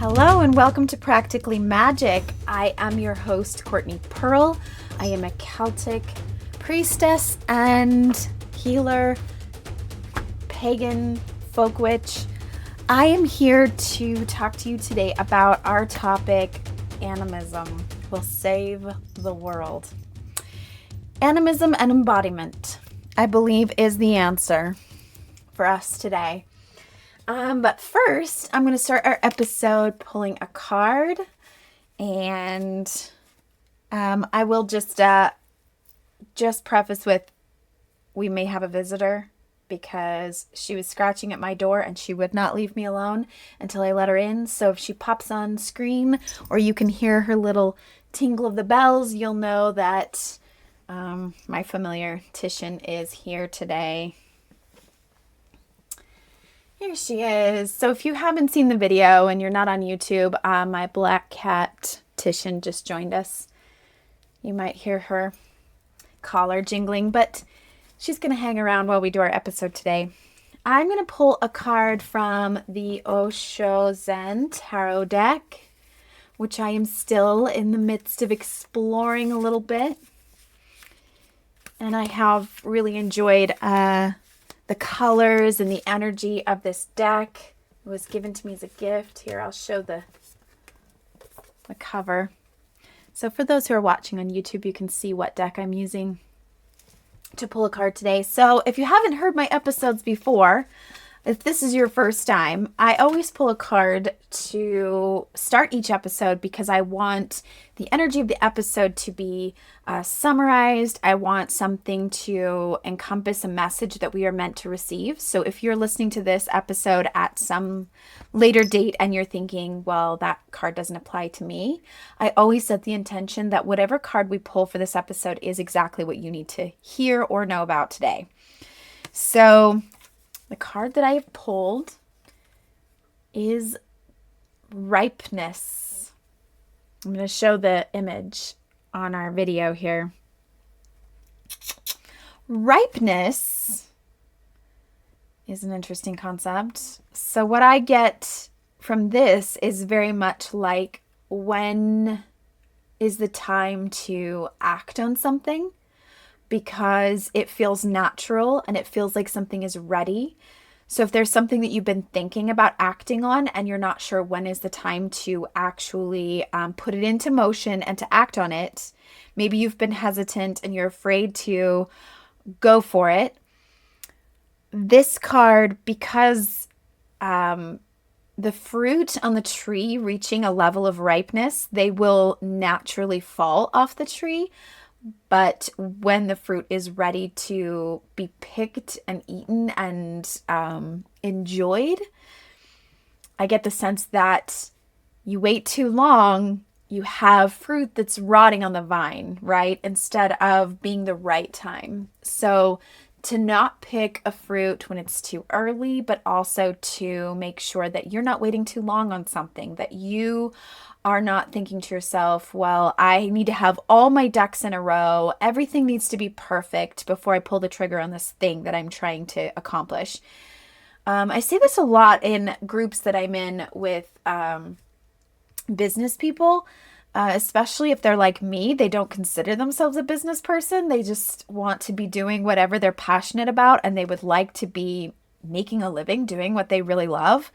Hello and welcome to Practically Magic. I am your host, Courtney Pearl. I am a Celtic priestess and healer, pagan folk witch. I am here to talk to you today about our topic, Animism will save the world. Animism and embodiment, I believe, is the answer for us today. But first, I'm going to start our episode pulling a card, and I will just preface with, we may have a visitor because she was scratching at my door and she would not leave me alone until I let her in. So if she pops on screen or you can hear her little tingle of the bells, you'll know that my familiar Titian is here today. Here she is. So if you haven't seen the video and you're not on YouTube, my black cat Titian just joined us. You might hear her collar jingling, but she's going to hang around while we do our episode today. I'm going to pull a card from the Shoshone Tarot deck, which I am still in the midst of exploring a little bit. And I have really enjoyed the colors and the energy of this deck. It was given to me as a gift. Here, I'll show the cover. So for those who are watching on YouTube, you can see what deck I'm using to pull a card today. So if you haven't heard my episodes before, if this is your first time, I always pull a card to start each episode because I want the energy of the episode to be summarized. I want something to encompass a message that we are meant to receive. So if you're listening to this episode at some later date and you're thinking, well, that card doesn't apply to me, I always set the intention that whatever card we pull for this episode is exactly what you need to hear or know about today. So the card that I have pulled is Ripeness. I'm going to show the image on our video here. Ripeness is an interesting concept. So what I get from this is very much like, when is the time to act on something? Because it feels natural and it feels like something is ready. So if there's something that you've been thinking about acting on and you're not sure when is the time to actually put it into motion and to act on it, maybe you've been hesitant and you're afraid to go for it. This card, because the fruit on the tree reaching a level of ripeness, they will naturally fall off the tree. But when the fruit is ready to be picked and eaten and enjoyed, I get the sense that you wait too long, you have fruit that's rotting on the vine, right? Instead of being the right time. So to not pick a fruit when it's too early, but also to make sure that you're not waiting too long on something, that you are not thinking to yourself, well, I need to have all my ducks in a row. Everything needs to be perfect before I pull the trigger on this thing that I'm trying to accomplish. I see this a lot in groups that I'm in with business people, especially if they're like me. They don't consider themselves a business person. They just want to be doing whatever they're passionate about, and they would like to be making a living doing what they really love.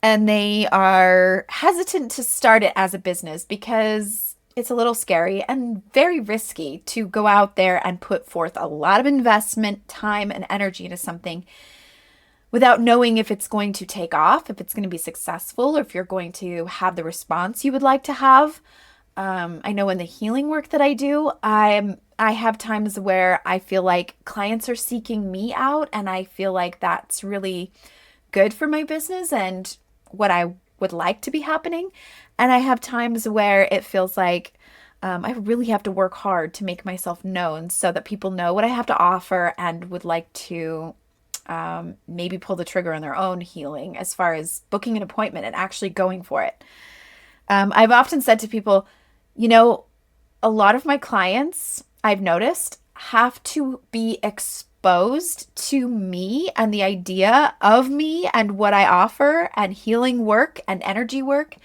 And they are hesitant to start it as a business because it's a little scary and very risky to go out there and put forth a lot of investment, time, and energy into something without knowing if it's going to take off, if it's going to be successful, or if you're going to have the response you would like to have. I know in the healing work that I do, I have times where I feel like clients are seeking me out, and I feel like that's really good for my business and what I would like to be happening. And I have times where it feels like I really have to work hard to make myself known so that people know what I have to offer and would like to maybe pull the trigger on their own healing as far as booking an appointment and actually going for it. I've often said to people, a lot of my clients, I've noticed, have to be exposed exposed to me and the idea of me and what I offer and healing work and energy work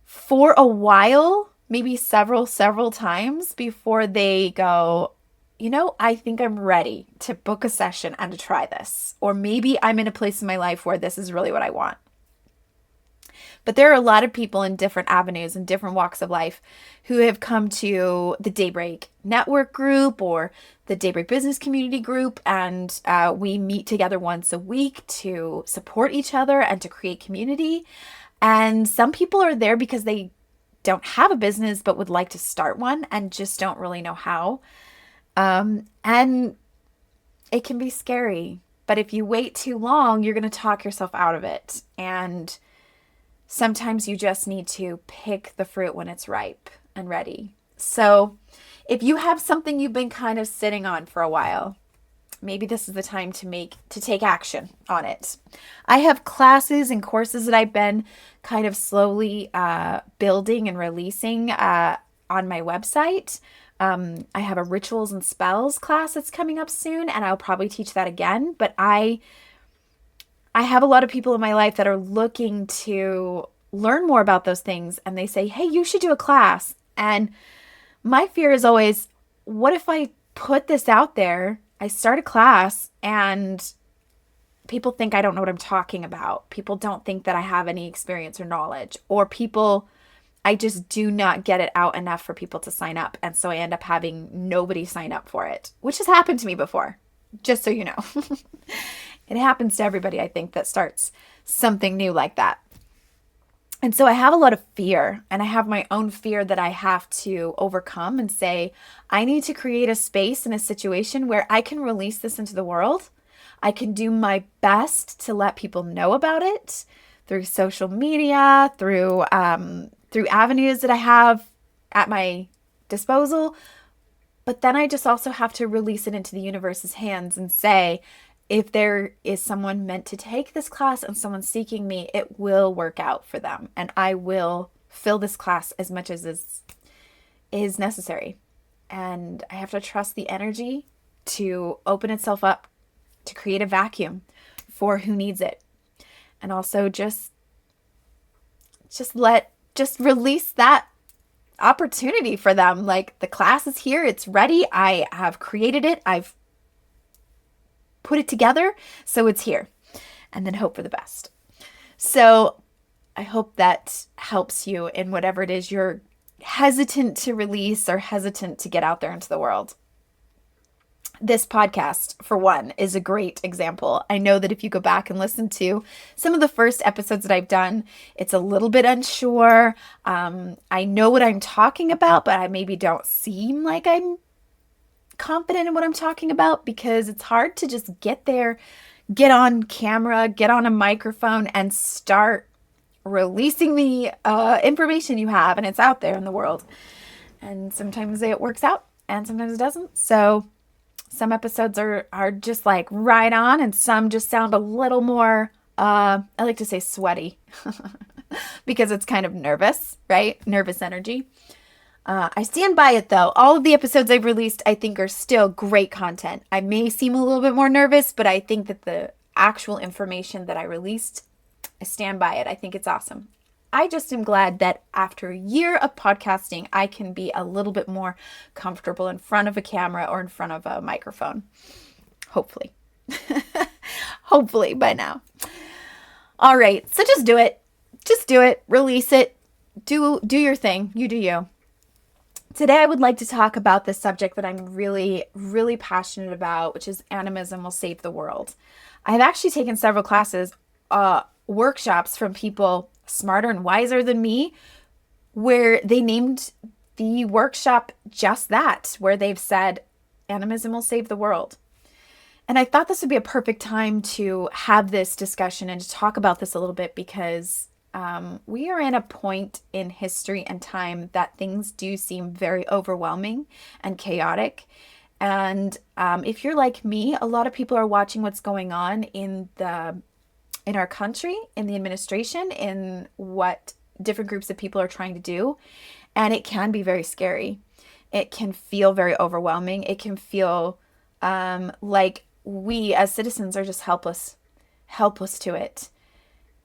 for a while, maybe several times before they go, I think I'm ready to book a session and to try this. Or maybe I'm in a place in my life where this is really what I want. But there are a lot of people in different avenues and different walks of life who have come to the Daybreak Network group or the Daybreak Business Community group, and we meet together once a week to support each other and to create community. And some people are there because they don't have a business but would like to start one and just don't really know how. And it can be scary, but if you wait too long, you're going to talk yourself out of it. And sometimes you just need to pick the fruit when it's ripe and ready. So if you have something you've been kind of sitting on for a while, maybe this is the time to take action on it. I have classes and courses that I've been kind of slowly building and releasing on my website. I have a rituals and spells class that's coming up soon, and I'll probably teach that again. But I have a lot of people in my life that are looking to learn more about those things, and they say, hey, you should do a class. And my fear is always, what if I put this out there, I start a class, and people think I don't know what I'm talking about. People don't think that I have any experience or knowledge, or I just do not get it out enough for people to sign up. And so I end up having nobody sign up for it, which has happened to me before, just so you know. It happens to everybody, I think, that starts something new like that. And so I have a lot of fear, and I have my own fear that I have to overcome and say, I need to create a space and a situation where I can release this into the world. I can do my best to let people know about it through social media, through avenues that I have at my disposal. But then I just also have to release it into the universe's hands and say, if there is someone meant to take this class and someone seeking me, it will work out for them. And I will fill this class as much as is necessary. And I have to trust the energy to open itself up, to create a vacuum for who needs it. And also just release that opportunity for them. Like, the class is here, it's ready. I have created it. I've put it together, so it's here, and then hope for the best. So I hope that helps you in whatever it is you're hesitant to release or hesitant to get out there into the world. This podcast, for one, is a great example. I know that if you go back and listen to some of the first episodes that I've done, it's a little bit unsure. I know what I'm talking about, but I maybe don't seem like I'm confident in what I'm talking about, because it's hard to just get there, get on camera, get on a microphone, and start releasing the information you have, and it's out there in the world. And sometimes it works out and sometimes it doesn't. So some episodes are just like right on, and some just sound a little more I like to say sweaty because it's kind of nervous, right? Nervous energy. I stand by it, though. All of the episodes I've released, I think, are still great content. I may seem a little bit more nervous, but I think that the actual information that I released, I stand by it. I think it's awesome. I just am glad that after a year of podcasting, I can be a little bit more comfortable in front of a camera or in front of a microphone. Hopefully. Hopefully by now. All right. So just do it. Just do it. Release it. Do your thing. You do you. Today, I would like to talk about the subject that I'm really, really passionate about, which is Animism will save the world. I have actually taken several classes, workshops from people smarter and wiser than me, where they named the workshop just that, where they've said, Animism will save the world. And I thought this would be a perfect time to have this discussion and to talk about this a little bit, because we are in a point in history and time that things do seem very overwhelming and chaotic. And if you're like me, a lot of people are watching what's going on in our country, in the administration, in what different groups of people are trying to do. And it can be very scary. It can feel very overwhelming. It can feel Like we as citizens are just helpless to it.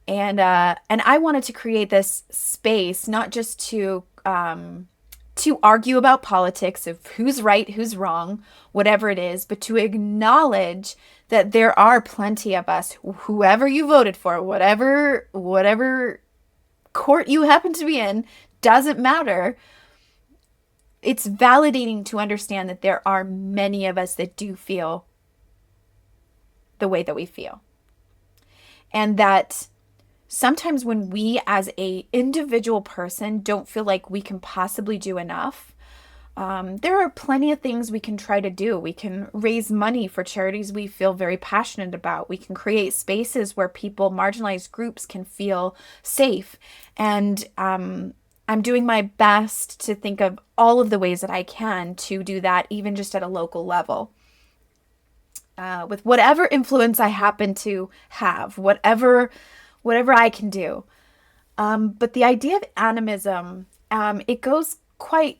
And I wanted to create this space, not just to argue about politics of who's right, who's wrong, whatever it is, but to acknowledge that there are plenty of us, whoever you voted for, whatever court you happen to be in, doesn't matter. It's validating to understand that there are many of us that do feel the way that we feel. And that sometimes when we as a individual person don't feel like we can possibly do enough, there are plenty of things we can try to do. We can raise money for charities we feel very passionate about. We can create spaces where people, marginalized groups, can feel safe. And I'm doing my best to think of all of the ways that I can to do that, even just at a local level. With whatever influence I happen to have, whatever I can do. But the idea of animism, it goes quite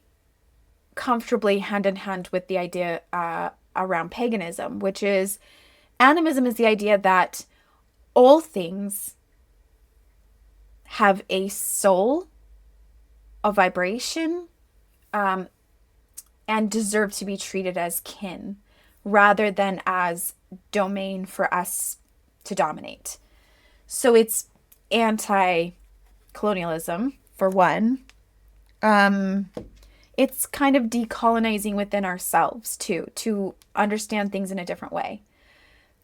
comfortably hand in hand with the idea around paganism, which is animism is the idea that all things have a soul, a vibration, and deserve to be treated as kin rather than as domain for us to dominate. So it's anti-colonialism, for one. It's kind of decolonizing within ourselves, too, to understand things in a different way.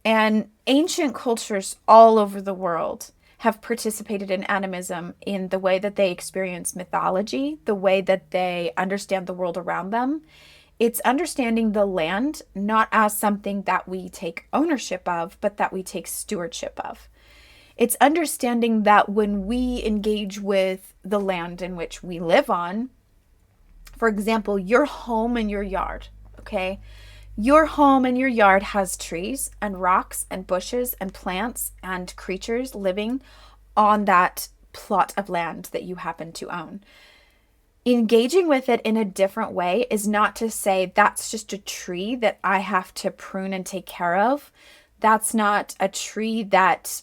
And ancient cultures all over the world have participated in animism in the way that they experience mythology, the way that they understand the world around them. It's understanding the land not as something that we take ownership of, but that we take stewardship of. It's understanding that when we engage with the land in which we live on, for example, your home and your yard, okay? Your home and your yard has trees and rocks and bushes and plants and creatures living on that plot of land that you happen to own. Engaging with it in a different way is not to say that's just a tree that I have to prune and take care of. That's not a tree that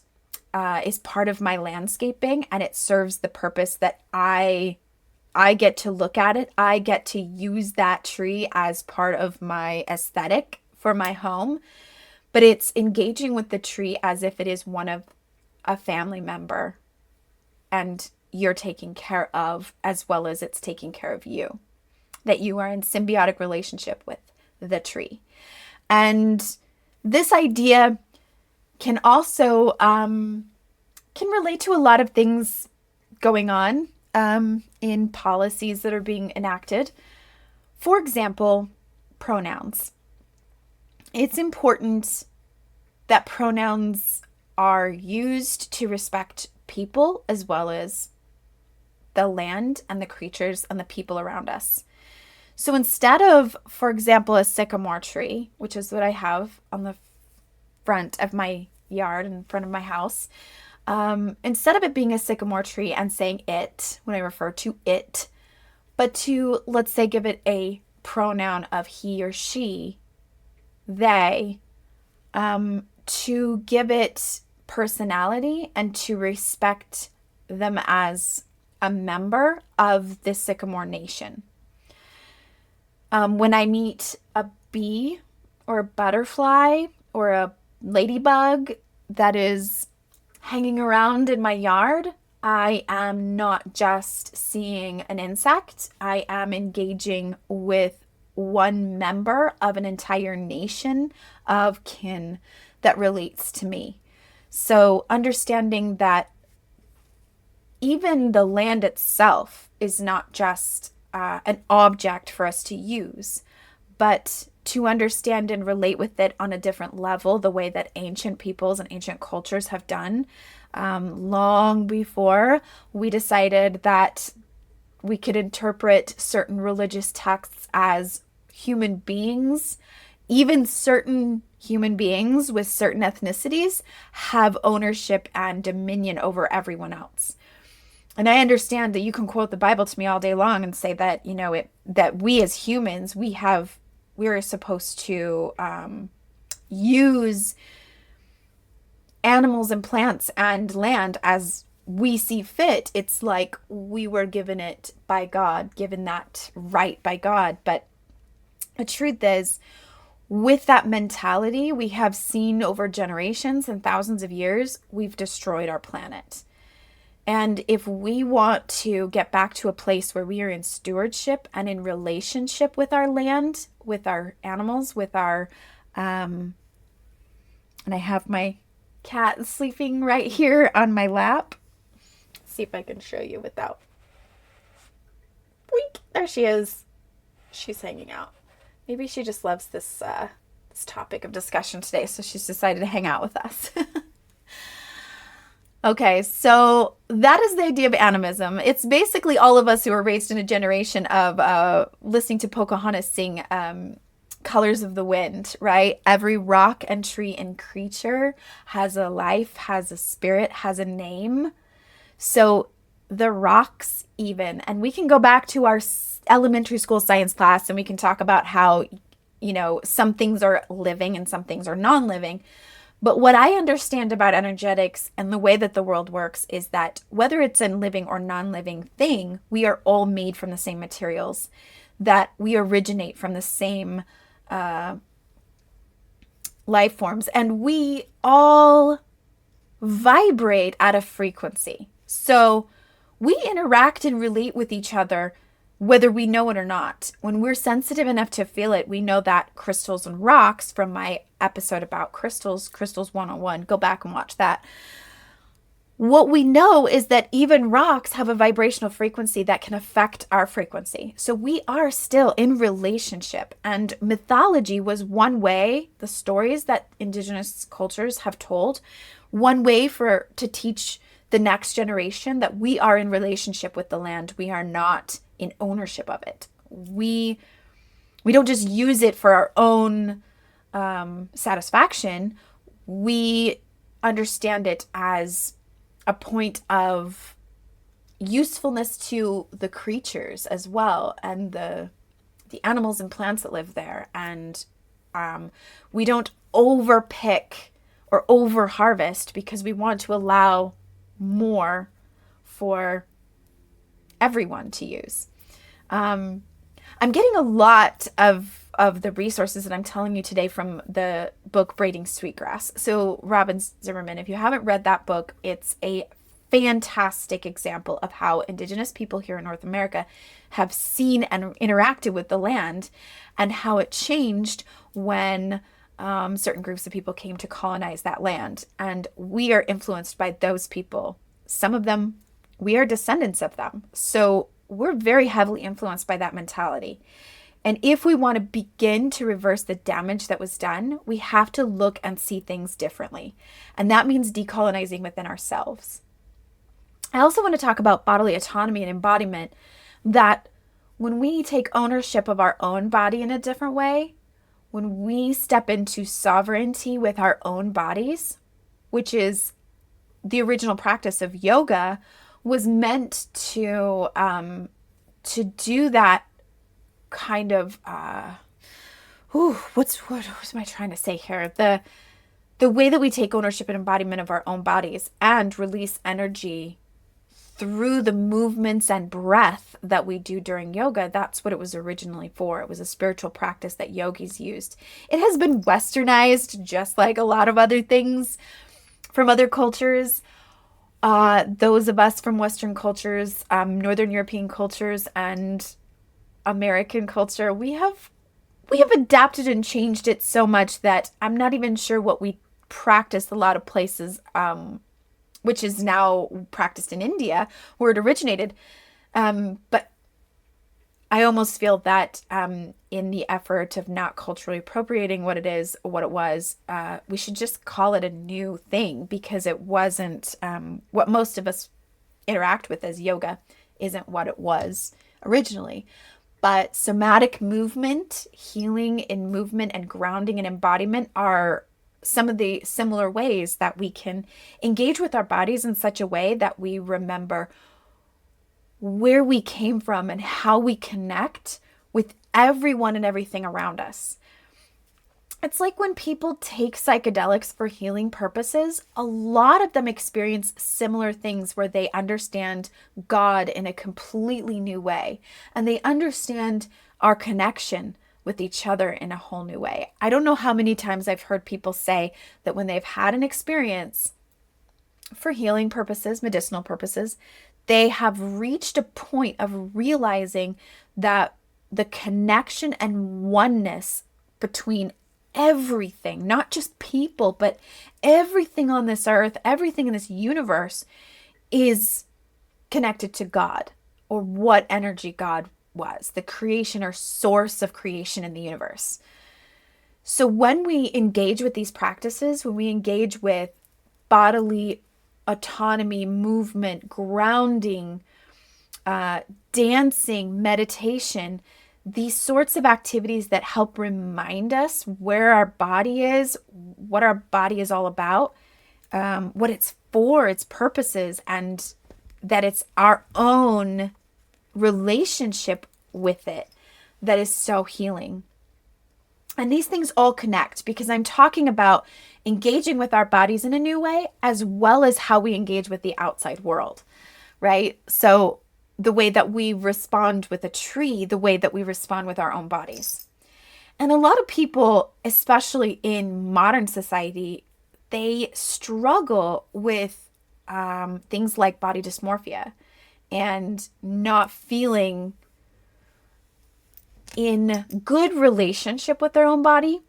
is part of my landscaping and it serves the purpose that I get to look at it. I get to use that tree as part of my aesthetic for my home. But it's engaging with the tree as if it is one of a family member and you're taking care of, as well as it's taking care of you. That you are in symbiotic relationship with the tree. And this idea can also can relate to a lot of things going on in policies that are being enacted. For example, pronouns. It's important that pronouns are used to respect people as well as the land and the creatures and the people around us. So instead of, for example, a sycamore tree, which is what I have on the front of my yard, in front of my house, instead of it being a sycamore tree and saying it, when I refer to it, but to, let's say, give it a pronoun of he or she, they, to give it personality and to respect them as a member of the Sycamore Nation. When I meet a bee or a butterfly or a ladybug that is hanging around in my yard, I am not just seeing an insect. I am engaging with one member of an entire nation of kin that relates to me. So understanding that even the land itself is not just an object for us to use, but to understand and relate with it on a different level, the way that ancient peoples and ancient cultures have done, long before we decided that we could interpret certain religious texts as human beings. Even certain human beings with certain ethnicities have ownership and dominion over everyone else. And I understand that you can quote the Bible to me all day long and say that, that we as humans, we have we're supposed to use animals and plants and land as we see fit. It's like we were given it by God, given that right by God. But the truth is, with that mentality, we have seen over generations and thousands of years, we've destroyed our planet. And if we want to get back to a place where we are in stewardship and in relationship with our land, with our animals, with our, and I have my cat sleeping right here on my lap. Let's see if I can show you without. Boink, there she is. She's hanging out. Maybe she just loves this topic of discussion today, so she's decided to hang out with us. Okay, so that is the idea of animism. It's basically all of us who were raised in a generation of listening to Pocahontas sing Colors of the Wind, right? Every rock and tree and creature has a life, has a spirit, has a name. So the rocks even, and we can go back to our elementary school science class and we can talk about how, some things are living and some things are non-living. But what I understand about energetics and the way that the world works is that whether it's a living or non-living thing, we are all made from the same materials, that we originate from the same life forms, and we all vibrate at a frequency. So we interact and relate with each other whether we know it or not. When we're sensitive enough to feel it, we know that crystals and rocks, from my episode about crystals 101, go back and watch that. What we know is that even rocks have a vibrational frequency that can affect our frequency. So we are still in relationship. And mythology was one way, the stories that indigenous cultures have told, one way to teach the next generation that we are in relationship with the land. We are not in ownership of it. We don't just use it for our own satisfaction. We understand it as a point of usefulness to the creatures as well, and the animals and plants that live there. And we don't overpick or over harvest because we want to allow more for everyone to use. I'm getting a lot of the resources that I'm telling you today from the book Braiding Sweetgrass. So Robin Zimmerman, if you haven't read that book, it's a fantastic example of how indigenous people here in North America have seen and interacted with the land, and how it changed when certain groups of people came to colonize that land. And we are influenced by those people. Some of them, we are descendants of them. So we're very heavily influenced by that mentality. And if we want to begin to reverse the damage that was done, we have to look and see things differently. And that means decolonizing within ourselves. I also want to talk about bodily autonomy and embodiment, that when we take ownership of our own body in a different way, when we step into sovereignty with our own bodies, which is the original practice of yoga, was meant to do that kind of what am I trying to say here? The way that we take ownership and embodiment of our own bodies and release energy through the movements and breath that we do during yoga. That's what it was originally for. It was a spiritual practice that yogis used. It has been westernized, just like a lot of other things from other cultures. Those of us from Western cultures, Northern European cultures, and American culture, we have adapted and changed it so much that I'm not even sure what we practice a lot of places, which is now practiced in India, where it originated. But I almost feel that in the effort of not culturally appropriating what it was, we should just call it a new thing, because it wasn't what most of us interact with as yoga isn't what it was originally. But somatic movement, healing in movement, and grounding and embodiment are some of the similar ways that we can engage with our bodies in such a way that we remember where we came from and how we connect with everyone and everything around us. It's like when people take psychedelics for healing purposes, a lot of them experience similar things where they understand God in a completely new way, and they understand our connection with each other in a whole new way. I don't know how many times I've heard people say that when they've had an experience for healing purposes, medicinal purposes, they have reached a point of realizing that the connection and oneness between everything, not just people, but everything on this earth, everything in this universe is connected to God, or what energy God was, the creation or source of creation in the universe. So when we engage with these practices, when we engage with bodily autonomy, movement, grounding, dancing, meditation, these sorts of activities that help remind us where our body is, what our body is all about, what it's for, its purposes, and that it's our own relationship with it that is so healing. And these things all connect because I'm talking about engaging with our bodies in a new way, as well as how we engage with the outside world, right? So the way that we respond with a tree, the way that we respond with our own bodies. And a lot of people, especially in modern society, they struggle with things like body dysmorphia and not feeling in good relationship with their own body.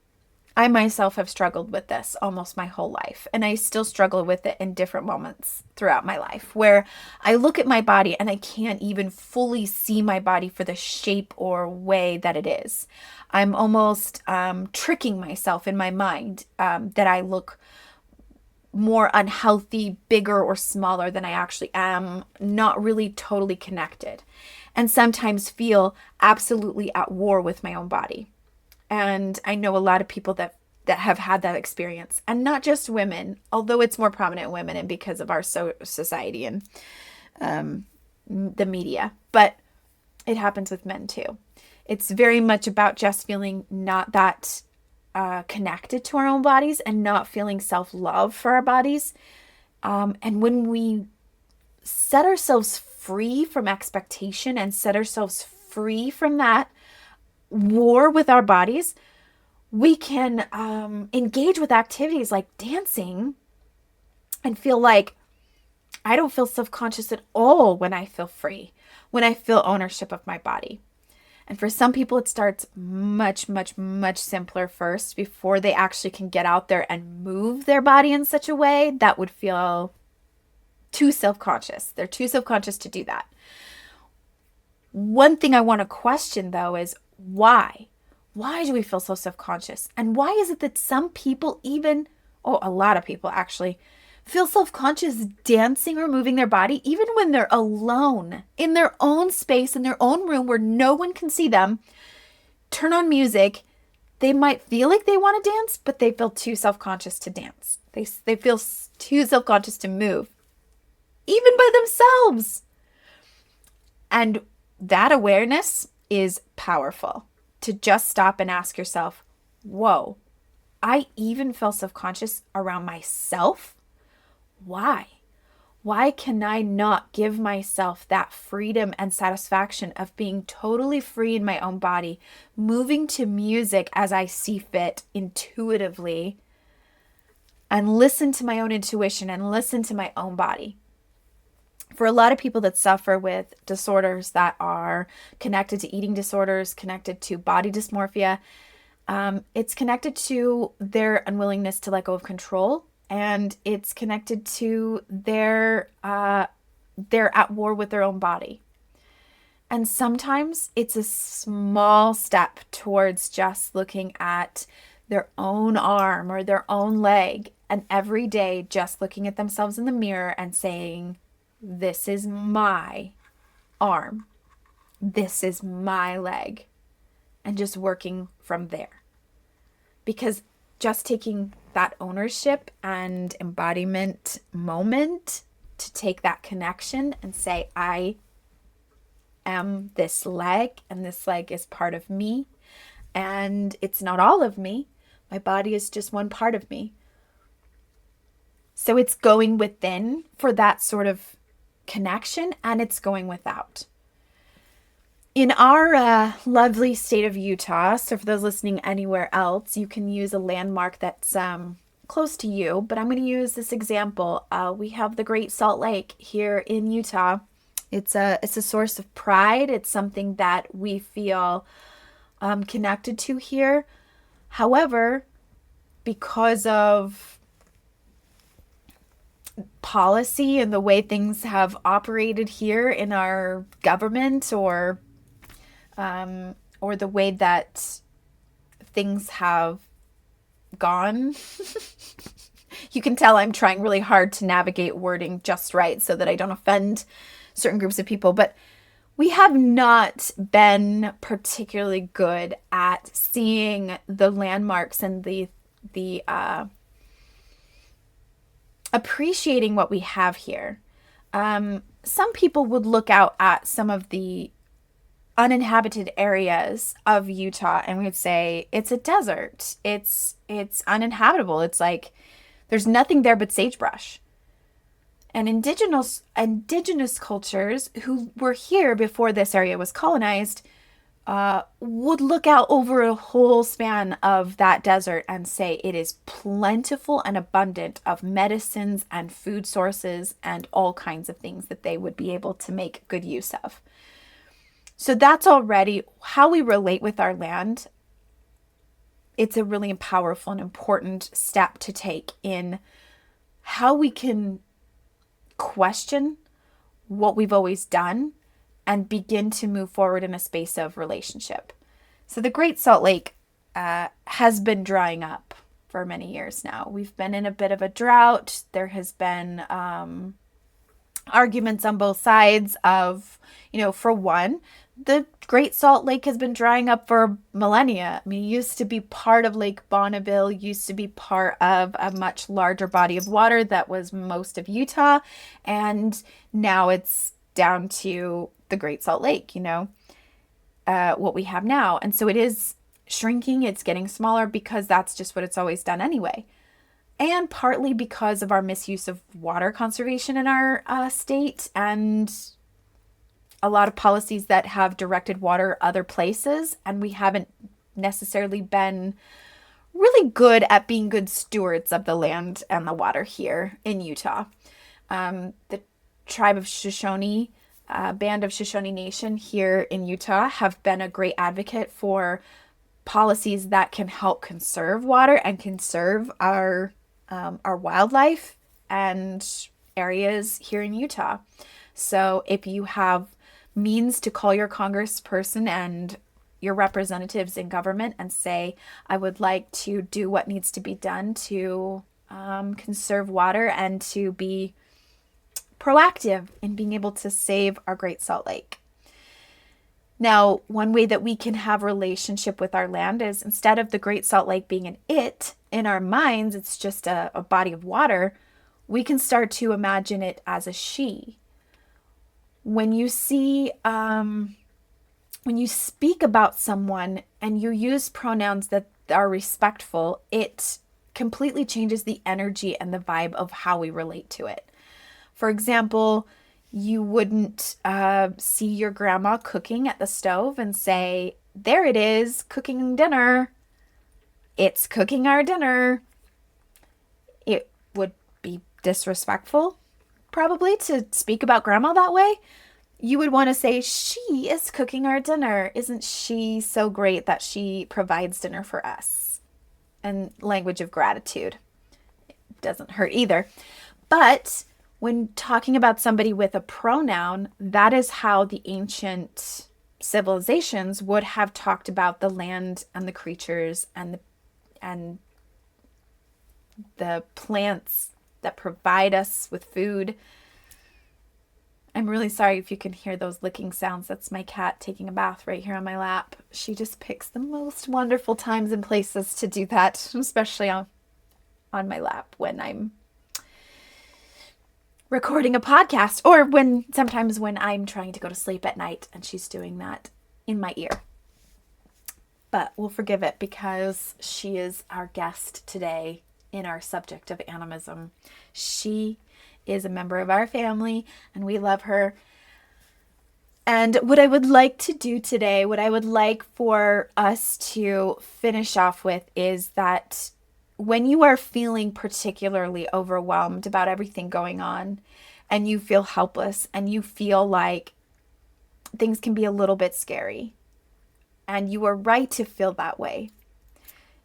I myself have struggled with this almost my whole life, and I still struggle with it in different moments throughout my life where I look at my body and I can't even fully see my body for the shape or way that it is. I'm almost tricking myself in my mind that I look more unhealthy, bigger or smaller than I actually am, not really totally connected, and sometimes feel absolutely at war with my own body. And I know a lot of people that have had that experience, and not just women, although it's more prominent in women and because of our society and the media, but it happens with men too. It's very much about just feeling not that connected to our own bodies and not feeling self-love for our bodies. And when we set ourselves free from expectation and set ourselves free from that war with our bodies, we can engage with activities like dancing and feel like I don't feel self-conscious at all when I feel free, when I feel ownership of my body. And for some people, it starts much, much, much simpler first before they actually can get out there and move their body in such a way that would feel too self-conscious. They're too self-conscious to do that. One thing I want to question, though, is why? Why do we feel so self-conscious? And why is it that some people a lot of people actually, feel self-conscious dancing or moving their body even when they're alone in their own space, in their own room where no one can see them, turn on music. They might feel like they want to dance, but they feel too self-conscious to dance. They feel too self-conscious to move, even by themselves. And that awareness is powerful, to just stop and ask yourself, whoa, I even feel self-conscious around myself? Why? Why can I not give myself that freedom and satisfaction of being totally free in my own body, moving to music as I see fit intuitively, and listen to my own intuition and listen to my own body? For a lot of people that suffer with disorders that are connected to eating disorders, connected to body dysmorphia, it's connected to their unwillingness to let go of control. And it's connected to they're at war with their own body. And sometimes it's a small step towards just looking at their own arm or their own leg, and every day just looking at themselves in the mirror and saying, this is my arm. This is my leg. And just working from there. Because just taking that ownership and embodiment moment to take that connection and say, I am this leg, and this leg is part of me, and it's not all of me. My body is just one part of me. So it's going within for that sort of connection, and it's going without. In our lovely state of Utah, so for those listening anywhere else, you can use a landmark that's close to you, but I'm going to use this example. We have the Great Salt Lake here in Utah. It's a source of pride. It's something that we feel connected to here. However, because of policy and the way things have operated here in our government, or the way that things have gone. You can tell I'm trying really hard to navigate wording just right so that I don't offend certain groups of people, but we have not been particularly good at seeing the landmarks and the appreciating what we have here. Some people would look out at some of the uninhabited areas of Utah and would say it's a desert. It's uninhabitable. It's like there's nothing there but sagebrush. And indigenous cultures who were here before this area was colonized would look out over a whole span of that desert and say it is plentiful and abundant of medicines and food sources and all kinds of things that they would be able to make good use of. So that's already how we relate with our land. It's a really powerful and important step to take in how we can question what we've always done and begin to move forward in a space of relationship. So the Great Salt Lake has been drying up for many years now. We've been in a bit of a drought. There has been arguments on both sides of, for one, the Great Salt Lake has been drying up for millennia. I mean, it used to be part of Lake Bonneville, used to be part of a much larger body of water that was most of Utah, and now it's down to the Great Salt Lake, what we have now. And so it is shrinking, it's getting smaller because that's just what it's always done anyway. And partly because of our misuse of water conservation in our state and a lot of policies that have directed water other places, and we haven't necessarily been really good at being good stewards of the land and the water here in Utah. The tribe of Shoshone, band of Shoshone Nation here in Utah have been a great advocate for policies that can help conserve water and conserve our wildlife and areas here in Utah. So if you have means to call your congressperson and your representatives in government and say, I would like to do what needs to be done to conserve water and to be proactive in being able to save our Great Salt Lake. Now, one way that we can have a relationship with our land is instead of the Great Salt Lake being an it in our minds, it's just a body of water, we can start to imagine it as a she. When you see, when you speak about someone and you use pronouns that are respectful, it completely changes the energy and the vibe of how we relate to it. For example, you wouldn't see your grandma cooking at the stove and say, there it is, cooking dinner. It's cooking our dinner. It would be disrespectful, probably, to speak about grandma that way. You would want to say, she is cooking our dinner. Isn't she so great that she provides dinner for us? And language of gratitude. It doesn't hurt either. But when talking about somebody with a pronoun, that is how the ancient civilizations would have talked about the land and the creatures and the plants that provide us with food. I'm really sorry if you can hear those licking sounds. That's my cat taking a bath right here on my lap. She just picks the most wonderful times and places to do that, especially on my lap when I'm recording a podcast, or sometimes when I'm trying to go to sleep at night and she's doing that in my ear. But we'll forgive it because she is our guest today in our subject of animism. She is a member of our family and we love her. And what I would like to do today, what I would like for us to finish off with is that when you are feeling particularly overwhelmed about everything going on and you feel helpless and you feel like things can be a little bit scary, and you are right to feel that way.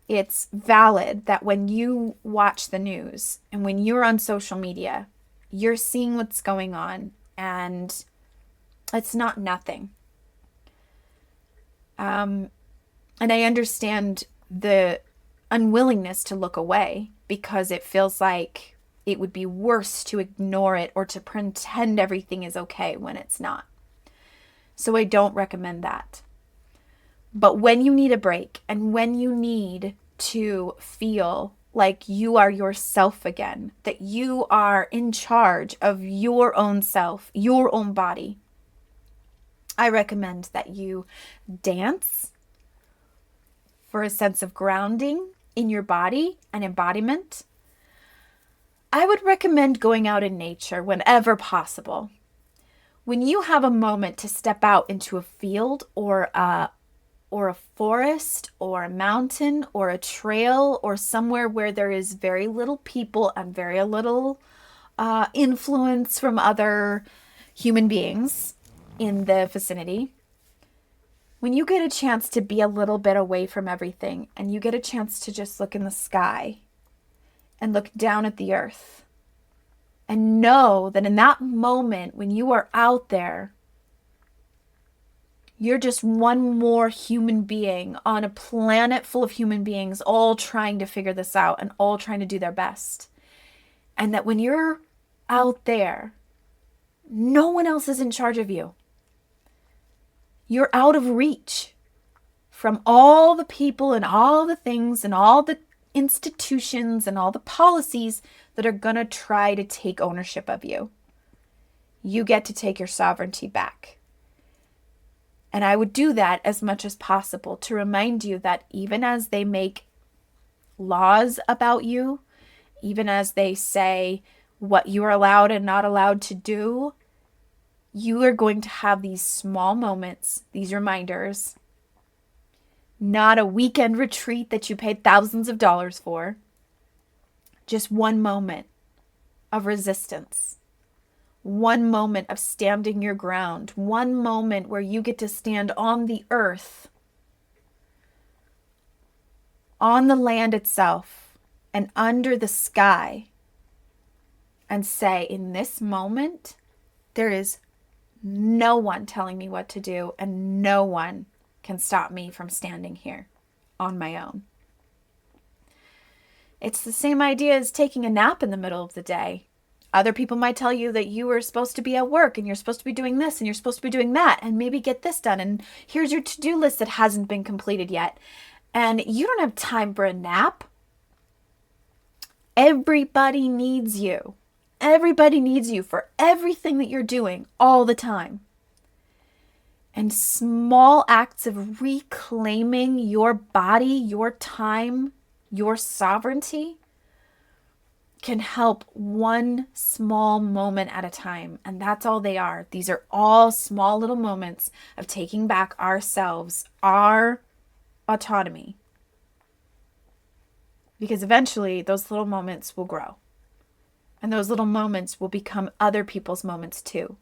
It's valid that when you watch the news and when you're on social media, you're seeing what's going on and it's not nothing. And I understand the unwillingness to look away because it feels like it would be worse to ignore it or to pretend everything is okay when it's not. So I don't recommend that. But when you need a break and when you need to feel like you are yourself again, that you are in charge of your own self, your own body, I recommend that you dance for a sense of grounding in your body and embodiment. I would recommend going out in nature whenever possible. When you have a moment to step out into a field or a forest or a mountain or a trail or somewhere where there is very little people and very little influence from other human beings in the vicinity, when you get a chance to be a little bit away from everything and you get a chance to just look in the sky and look down at the earth and know that in that moment when you are out there, you're just one more human being on a planet full of human beings all trying to figure this out and all trying to do their best. And that when you're out there, no one else is in charge of you. You're out of reach from all the people and all the things and all the institutions and all the policies that are going to try to take ownership of you. You get to take your sovereignty back. And I would do that as much as possible to remind you that even as they make laws about you, even as they say what you are allowed and not allowed to do, you are going to have these small moments, these reminders, not a weekend retreat that you paid thousands of dollars for, just one moment of resistance. One moment of standing your ground. One moment where you get to stand on the earth, on the land itself, and under the sky, and say, in this moment, there is no one telling me what to do, and no one can stop me from standing here on my own. It's the same idea as taking a nap in the middle of the day. Other people might tell you that you were supposed to be at work and you're supposed to be doing this and you're supposed to be doing that and maybe get this done. And here's your to-do list that hasn't been completed yet. And you don't have time for a nap. Everybody needs you. Everybody needs you for everything that you're doing all the time. And small acts of reclaiming your body, your time, your sovereignty can help one small moment at a time. And that's all they are. These are all small little moments of taking back ourselves, our autonomy. Because eventually those little moments will grow. And those little moments will become other people's moments too.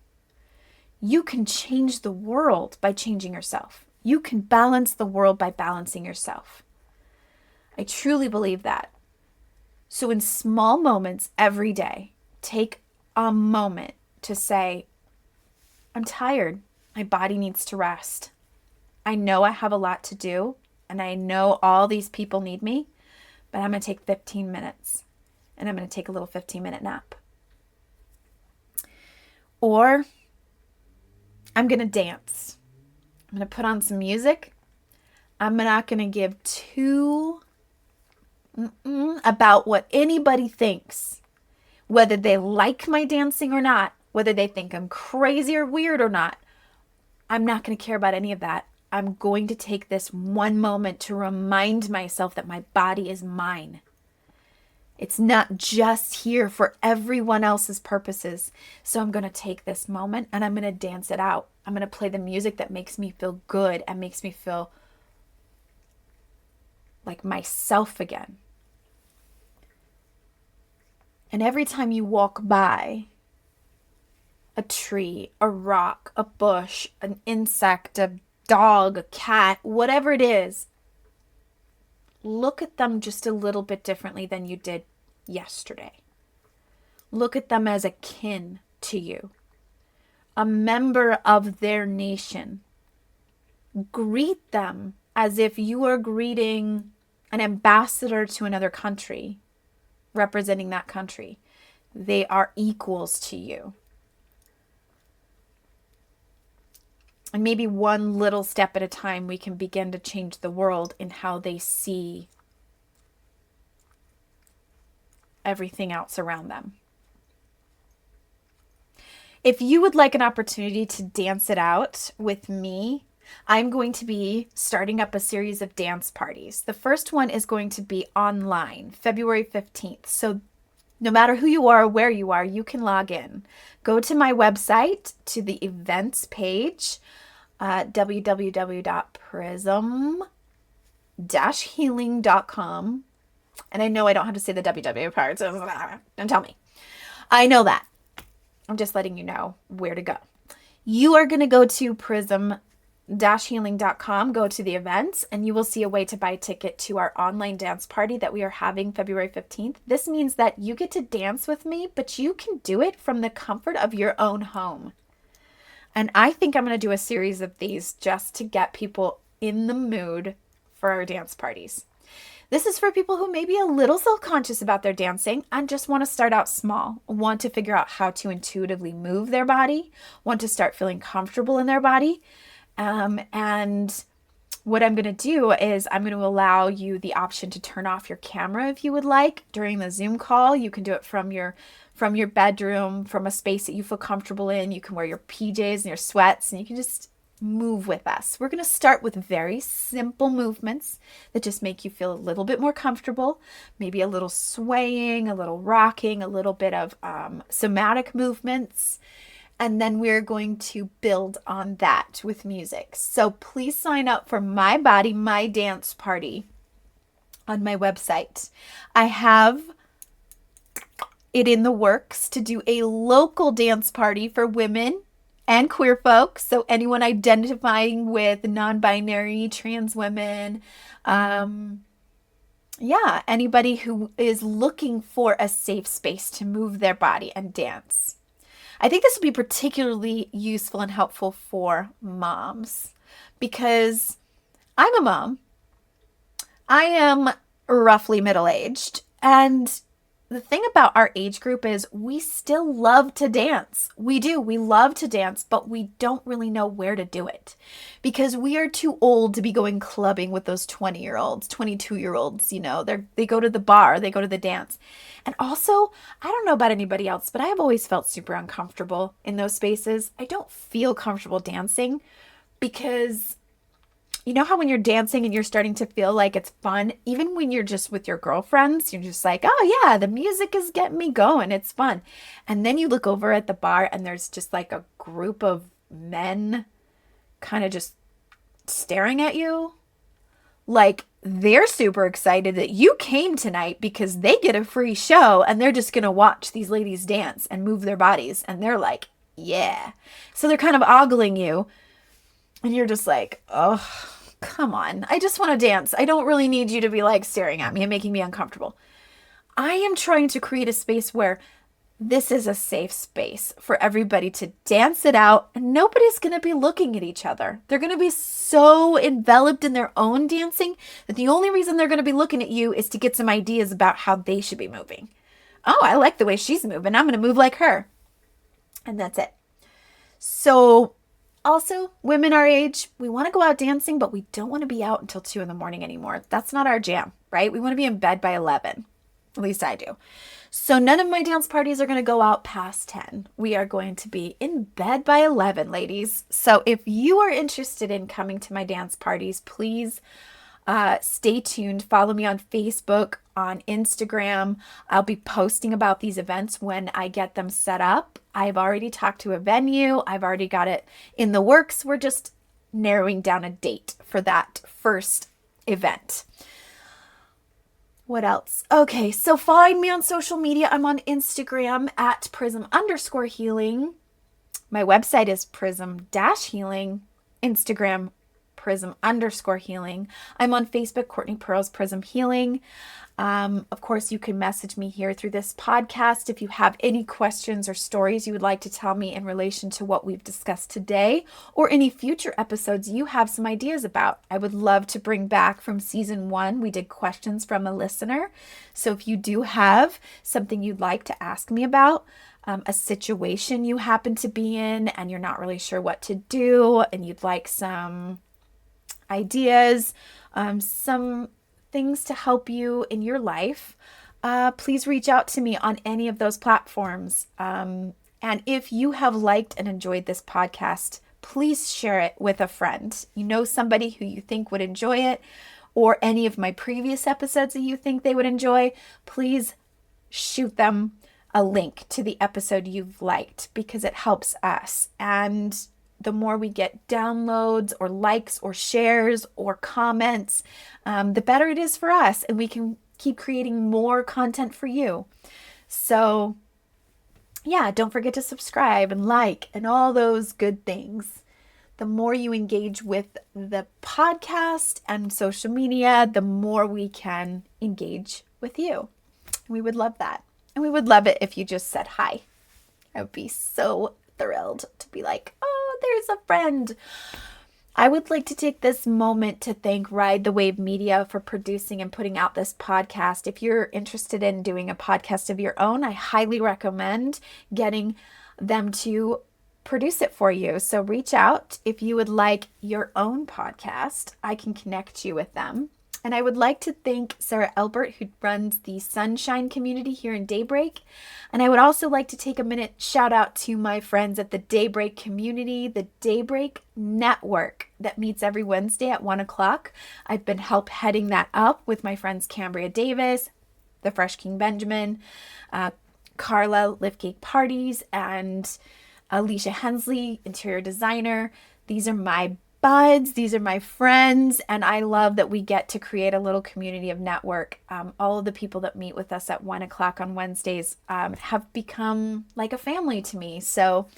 You can change the world by changing yourself. You can balance the world by balancing yourself. I truly believe that. So in small moments every day, take a moment to say, I'm tired. My body needs to rest. I know I have a lot to do, and I know all these people need me, but I'm going to take 15 minutes, and I'm going to take a little 15-minute nap. Or I'm going to dance. I'm going to put on some music. I'm not going to give two about what anybody thinks. whether they like my dancing or not, whether they think I'm crazy or weird or not. I'm not going to care about any of that. I'm going to take this one moment to remind myself that my body is mine. It's not just here for everyone else's purposes. So I'm going to take this moment and I'm going to dance it out. I'm going to play the music that makes me feel good and makes me feel like myself again. And every time you walk by a tree, a rock, a bush, an insect, a dog, a cat, whatever it is, look at them just a little bit differently than you did yesterday. Look at them as akin to you, a member of their nation. Greet them as if you are greeting an ambassador to another country, representing that country. They are equals to you. And maybe one little step at a time, we can begin to change the world in how they see everything else around them. If you would like an opportunity to dance it out with me, I'm going to be starting up a series of dance parties. The first one is going to be online, February 15th. So no matter who you are or where you are, you can log in. Go to my website, to the events page, www.prism-healing.com. And I know I don't have to say the www part, so don't tell me. I know that. I'm just letting you know where to go. You are going to go to prism-healing.com, go to the events, and you will see a way to buy a ticket to our online dance party that we are having February 15th. This means that you get to dance with me, but you can do it from the comfort of your own home. And I think I'm going to do a series of these just to get people in the mood for our dance parties. This is for people who may be a little self-conscious about their dancing and just want to start out small, want to figure out how to intuitively move their body, want to start feeling comfortable in their body. And what I'm going to do is I'm going to allow you the option to turn off your camera if you would like during the Zoom call. You can do it from your bedroom, from a space that you feel comfortable in. You can wear your PJs and your sweats, and you can just move with us. We're going to start with very simple movements that just make you feel a little bit more comfortable, maybe a little swaying, a little rocking, a little bit of somatic movements. And then we're going to build on that with music. So please sign up for My Body, My Dance Party on my website. I have it in the works to do a local dance party for women and queer folks. So anyone identifying with non-binary, trans women, anybody who is looking for a safe space to move their body and dance. I think this would be particularly useful and helpful for moms because I'm a mom. I am roughly middle-aged, and the thing about our age group is we still love to dance. We do. We love to dance, but we don't really know where to do it because we are too old to be going clubbing with those 20-year-olds, 22-year-olds. You know, they go to the bar, they go to the dance. And also, I don't know about anybody else, but I have always felt super uncomfortable in those spaces. I don't feel comfortable dancing because you know how when you're dancing and you're starting to feel like it's fun, even when you're just with your girlfriends, you're just like, oh yeah, the music is getting me going. It's fun. And then you look over at the bar and there's just like a group of men kind of just staring at you. Like they're super excited that you came tonight because they get a free show and they're just going to watch these ladies dance and move their bodies. And they're like, yeah. So they're kind of ogling you. And you're just like, oh, come on. I just want to dance. I don't really need you to be like staring at me and making me uncomfortable. I am trying to create a space where this is a safe space for everybody to dance it out. And nobody's going to be looking at each other. They're going to be so enveloped in their own dancing that the only reason they're going to be looking at you is to get some ideas about how they should be moving. Oh, I like the way she's moving. I'm going to move like her. And that's it. So also, women our age, we want to go out dancing, but we don't want to be out until 2 a.m. anymore. That's not our jam, right? We want to be in bed by 11. At least I do. So none of my dance parties are going to go out past 10. We are going to be in bed by 11, ladies. So if you are interested in coming to my dance parties, please stay tuned. Follow me on Facebook, on Instagram. I'll be posting about these events when I get them set up. I've already talked to a venue. I've already got it in the works. We're just narrowing down a date for that first event. What else? Okay, so find me on social media. I'm on Instagram at prism_healing. My website is prism-healing. Instagram, prism_healing. I'm on Facebook, Courtney Pearl's Prism Healing. Of course, you can message me here through this podcast if you have any questions or stories you would like to tell me in relation to what we've discussed today, or any future episodes you have some ideas about. I would love to bring back from season 1. We did questions from a listener. So if you do have something you'd like to ask me about, a situation you happen to be in and you're not really sure what to do, and you'd like some ideas, some things to help you in your life, please reach out to me on any of those platforms. And if you have liked and enjoyed this podcast, please share it with a friend. You know, somebody who you think would enjoy it, or any of my previous episodes that you think they would enjoy. Please shoot them a link to the episode you've liked, because it helps us. And the more we get downloads or likes or shares or comments, the better it is for us, and we can keep creating more content for you. So yeah, don't forget to subscribe and like and all those good things. The more you engage with the podcast and social media, the more we can engage with you. We would love that. And we would love it if you just said hi. I would be so thrilled to be like, oh, there's a friend. I would like to take this moment to thank Ride the Wave Media for producing and putting out this podcast. If you're interested in doing a podcast of your own, I highly recommend getting them to produce it for you. So reach out if you would like your own podcast. I can connect you with them. And I would like to thank Sarah Elbert, who runs the Sunshine community here in Daybreak. And I would also like to take a minute, shout out to my friends at the Daybreak community, the Daybreak Network that meets every Wednesday at 1 o'clock. I've been heading that up with my friends Cambria Davis, the Fresh King Benjamin, Carla Liftgate Parties, and Alicia Hensley, interior designer. These are my buds, these are my friends, and I love that we get to create a little community of network. All of the people that meet with us at 1 o'clock on Wednesdays have become like a family to me. So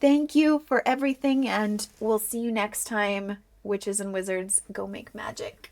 thank you for everything, and we'll see you next time. Witches and wizards, go make magic.